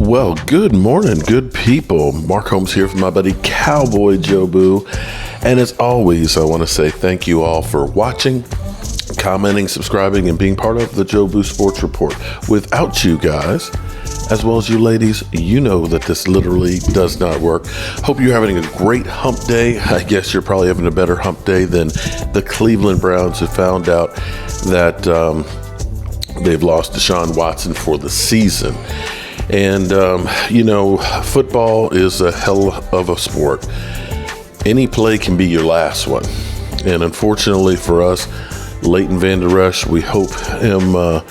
Well, good morning, good people. Mark Holmes here from my buddy Cowboy Joe Boo. And as always, I want to say thank you all for watching, commenting, subscribing, and being part of the Joe Boo Sports Report. Without you guys, as well as you ladies, you know that this literally does not work. Hope you're having a great hump day. I guess you're probably having a better hump day than the Cleveland Browns, who found out that they've lost Deshaun Watson for the season. And, football is a hell of a sport. Any play can be your last one. And unfortunately for us, Leighton Vander Esch, we hope him a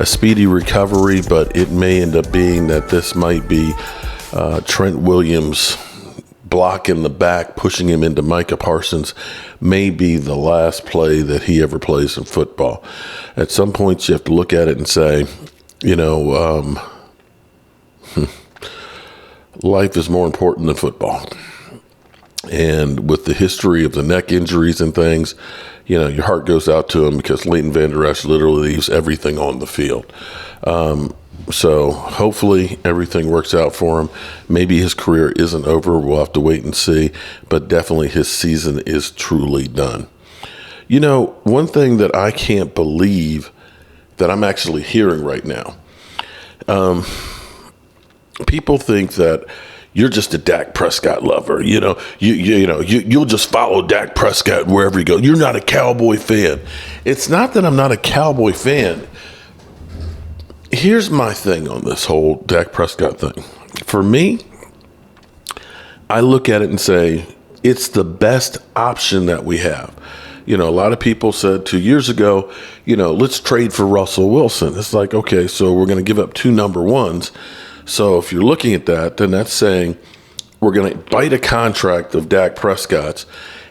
speedy recovery, but it may end up being that this might be Trent Williams block in the back, pushing him into Micah Parsons, may be the last play that he ever plays in football. At some point, you have to look at it and say, life is more important than football. And with the history of the neck injuries and things, your heart goes out to him, because Leighton Vander Esch literally leaves everything on the field. So hopefully everything works out for him. Maybe his career isn't over. We'll have to wait and see. But definitely his season is truly done. One thing that I can't believe that I'm actually hearing right now, people think that you're just a Dak Prescott lover. You'll just follow Dak Prescott wherever you go. You're not a Cowboy fan. It's not that I'm not a Cowboy fan. Here's my thing on this whole Dak Prescott thing. For me, I look at it and say, it's the best option that we have. A lot of people said 2 years ago, let's trade for Russell Wilson. It's like, okay, so we're going to give up 2 number ones. So if you're looking at that, then that's saying we're going to bite a contract of Dak Prescott's.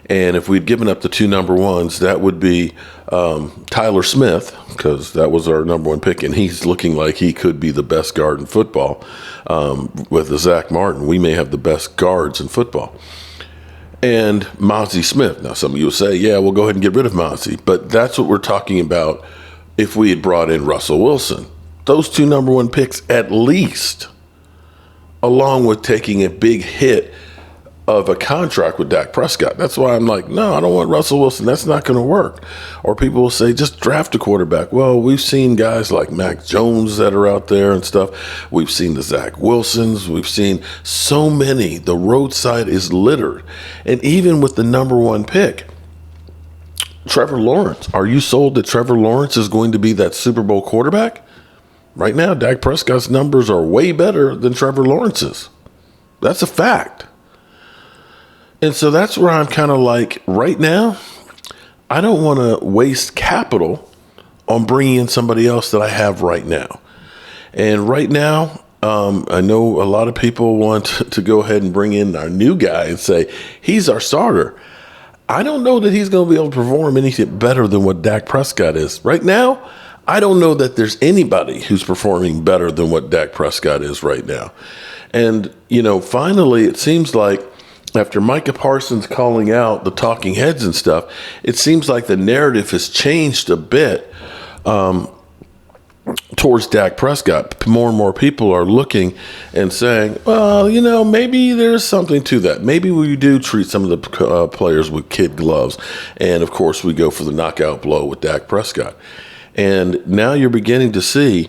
And if we'd given up the 2 number ones, that would be Tyler Smith, because that was our number 1 pick. And he's looking like he could be the best guard in football. With the Zach Martin, we may have the best guards in football. And Mozzie Smith. Now, some of you will say, yeah, we'll go ahead and get rid of Mozzie. But that's what we're talking about if we had brought in Russell Wilson. Those 2 number 1 picks at least, along with taking a big hit of a contract with Dak Prescott. That's why I'm like, no, I don't want Russell Wilson. That's not going to work. Or people will say, just draft a quarterback. Well, we've seen guys like Mac Jones that are out there and stuff. We've seen the Zach Wilsons. We've seen so many. The roadside is littered. And even with the number 1 pick, Trevor Lawrence. Are you sold that Trevor Lawrence is going to be that Super Bowl quarterback? Right now, Dak Prescott's numbers are way better than Trevor Lawrence's. That's a fact. And so that's where I'm kind of like, right now, I don't want to waste capital on bringing in somebody else that I have right now. And right now, I know a lot of people want to go ahead and bring in our new guy and say, he's our starter. I don't know that he's going to be able to perform anything better than what Dak Prescott is. Right now, I don't know that there's anybody who's performing better than what Dak Prescott is right now. And, finally, it seems like after Micah Parsons calling out the talking heads and stuff, it seems like the narrative has changed a bit towards Dak Prescott. More and more people are looking and saying, well, maybe there's something to that. Maybe we do treat some of the players with kid gloves. And, of course, we go for the knockout blow with Dak Prescott. And now you're beginning to see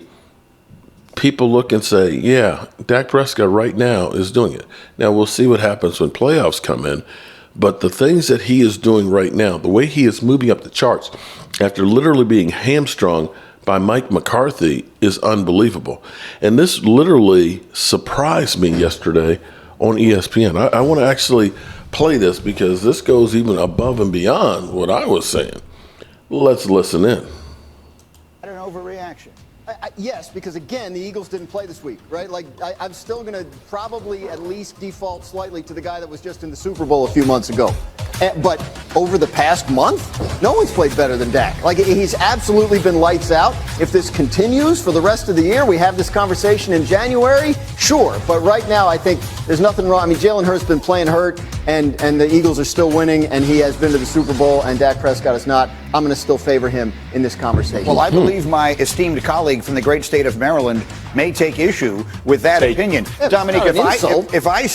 people look and say, yeah, Dak Prescott right now is doing it. Now, we'll see what happens when playoffs come in. But the things that he is doing right now, the way he is moving up the charts after literally being hamstrung by Mike McCarthy, is unbelievable. And this literally surprised me yesterday on ESPN. I want to actually play this, because this goes even above and beyond what I was saying. Let's listen in. An overreaction. Yes, because again, the Eagles didn't play this week, right? I'm still going to probably at least default slightly to the guy that was just in the Super Bowl a few months ago. But over the past month, no one's played better than Dak. He's absolutely been lights out. If this continues for the rest of the year, we have this conversation in January, sure. But right now, I think There's nothing wrong. I mean, Jalen Hurts been playing hurt, and the Eagles are still winning, and he has been to the Super Bowl, and Dak Prescott is not. I'm going to still favor him in this conversation. Well, I believe my esteemed colleague from the great state of Maryland may take issue with that opinion. Dominic, if I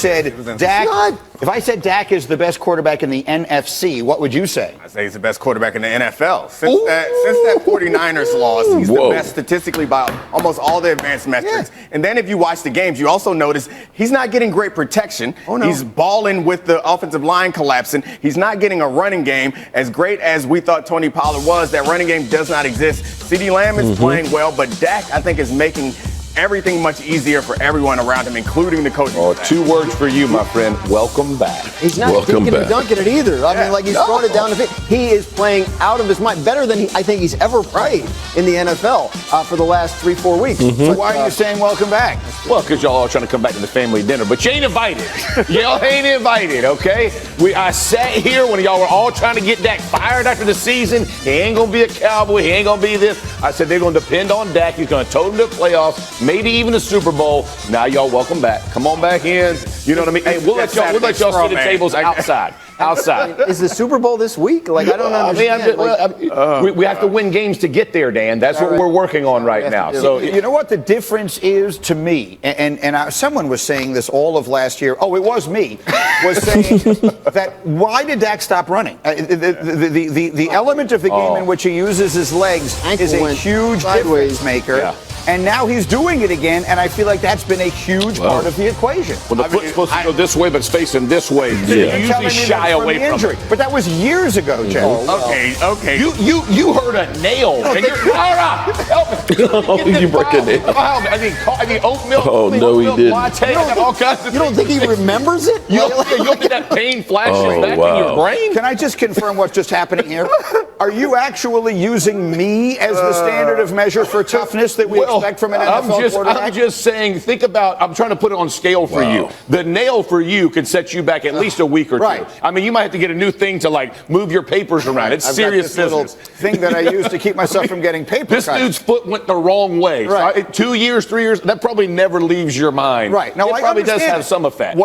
said Dak is the best quarterback in the NFC, what would you say? I say he's the best quarterback in the NFL. Since that 49ers loss, he's the best statistically by almost all the advanced metrics. Yeah. And then if you watch the games, you also notice he's not getting great protection. Oh, no. He's balling with the offensive line collapsing. He's not getting a running game as great as we thought Tony Pollard was. That running game does not exist. CeeDee Lamb is playing well, but Dak, I think, is making everything much easier for everyone around him, including the coaching staff. 2 words for you, my friend. Welcome back. He's not dinking and dunking it either. I mean, like he's throwing it down the field. He is playing out of his mind, better than I think he's ever played in the NFL for the last 3-4 weeks. So why are you saying welcome back? Well, because y'all are trying to come back to the family dinner, but you ain't invited. Y'all ain't invited, okay? I sat here when y'all were all trying to get Dak fired after the season. He ain't going to be a Cowboy. He ain't going to be this. I said they're going to depend on Dak. He's going to tote them to the playoffs, maybe even the Super Bowl. Now y'all welcome back. Come on back in. You know what I mean? Hey, we'll let y'all sit at tables outside. Is the Super Bowl this week? Like, I don't understand. We have to win games to get there, Dan. That's what we're working on right now. So you know what the difference is to me, and someone was saying this all of last year. Oh, it was me. Was saying that why did Dak stop running? The element of the game in which he uses his legs is a huge difference maker. Yeah. And now he's doing it again, and I feel like that's been a huge part of the equation. Well, the foot's supposed to go this way, but it's facing this way. Yeah. You usually shy away from injury. But that was years ago, Jeff. Okay. You heard a nail. And you're help me. You broke a nail. I mean, oat milk. Oh, no, he didn't. Latte, all kinds of you don't think he remembers it? You don't think that pain flashes back in your brain? Can I just confirm what's just happening here? Are you actually using me as the standard of measure for toughness that we expect from an NFL quarterback? I'm just saying, I'm trying to put it on scale for you. The nail for you could set you back at least a week or two. Right. I mean, you might have to get a new thing to, like, move your papers around. It's serious business. Thing that I use to keep myself from getting paper This dude's foot went the wrong way. Right. 2 years, 3 years, that probably never leaves your mind. Right. Now, it probably does have some effect.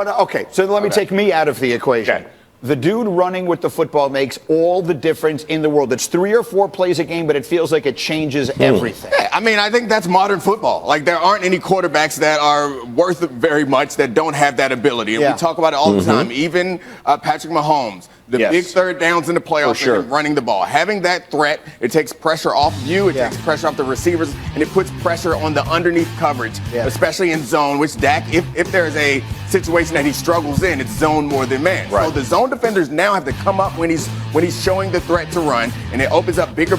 So let me take me out of the equation. Okay. The dude running with the football makes all the difference in the world. It's 3 or 4 plays a game, but it feels like it changes everything. Yeah, I mean, I think that's modern football. Like, there aren't any quarterbacks that are worth very much that don't have that ability. And we talk about it all the time. Even Patrick Mahomes. The big third downs in the playoffs and running the ball. Having that threat, it takes pressure off of you, it takes pressure off the receivers, and it puts pressure on the underneath coverage, especially in zone, which Dak, if there's a situation that he struggles in, it's zone more than man. Right. So the zone defenders now have to come up when he's showing the threat to run, and it opens up bigger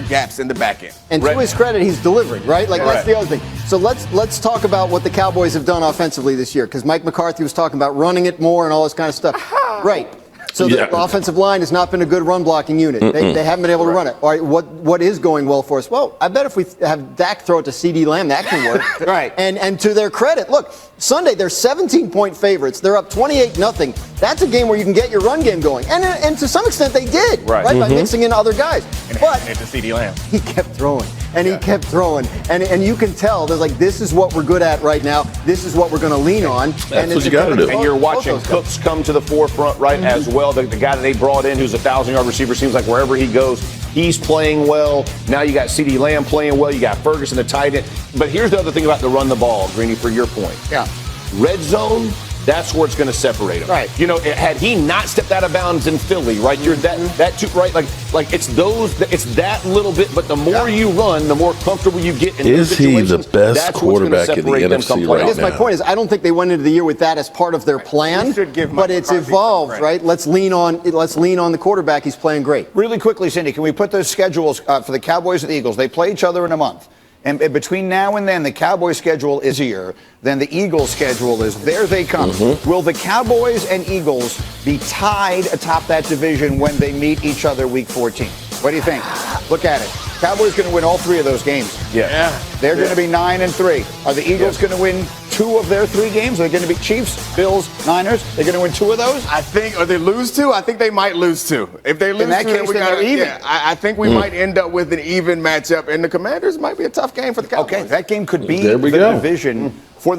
gaps in the back end. And to his credit, he's delivering, right? Like, that's the other thing. So let's talk about what the Cowboys have done offensively this year, because Mike McCarthy was talking about running it more and all this kind of stuff. Right. So the offensive line has not been a good run blocking unit. They haven't been able to run it. All right, what is going well for us? Well, I bet if we have Dak throw it to CeeDee Lamb, that can work. Right. And to their credit, look, Sunday they're 17-point favorites. They're up 28-0. That's a game where you can get your run game going. And to some extent they did, right? By mixing in other guys. But to CeeDee Lamb. He kept throwing. And he kept throwing. And you can tell, there's like, this is what we're good at right now. This is what we're going to lean on. That's what you got to do. And you're watching Cooks come to the forefront, as well. The guy that they brought in who's a 1,000-yard receiver, seems like wherever he goes, he's playing well. Now you got CeeDee Lamb playing well. You got Ferguson, the tight end. But here's the other thing about the run the ball, Greeny, for your point. Yeah. Red zone, that's where it's going to separate him. Right. You know, had he not stepped out of bounds in Philly, right? You're that too, right? Like it's that little bit. But the more you run, the more comfortable you get in those situations. Is he the best quarterback in the NFC right now? I guess my point is, I don't think they went into the year with that as part of their plan. But it's evolved, right? Let's lean on the quarterback. He's playing great. Really quickly, Cindy, can we put those schedules for the Cowboys and the Eagles? They play each other in a month. And between now and then, the Cowboys schedule is here. Then the Eagles schedule is there they come. Will the Cowboys and Eagles be tied atop that division when they meet each other week 14? What do you think? Look at it. Cowboys going to win all 3 of those games. They're going to be 9-3. Are the Eagles going to win 2 of their 3 games? Are they going to be Chiefs, Bills, Niners? They're going to win 2 of those? I think, or they lose 2? I think they might lose 2. If they lose 2, in that case, then they're even. Yeah, I think we might end up with an even matchup, and the Commanders might be a tough game for the Cowboys. Okay, that game could be the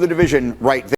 division right there.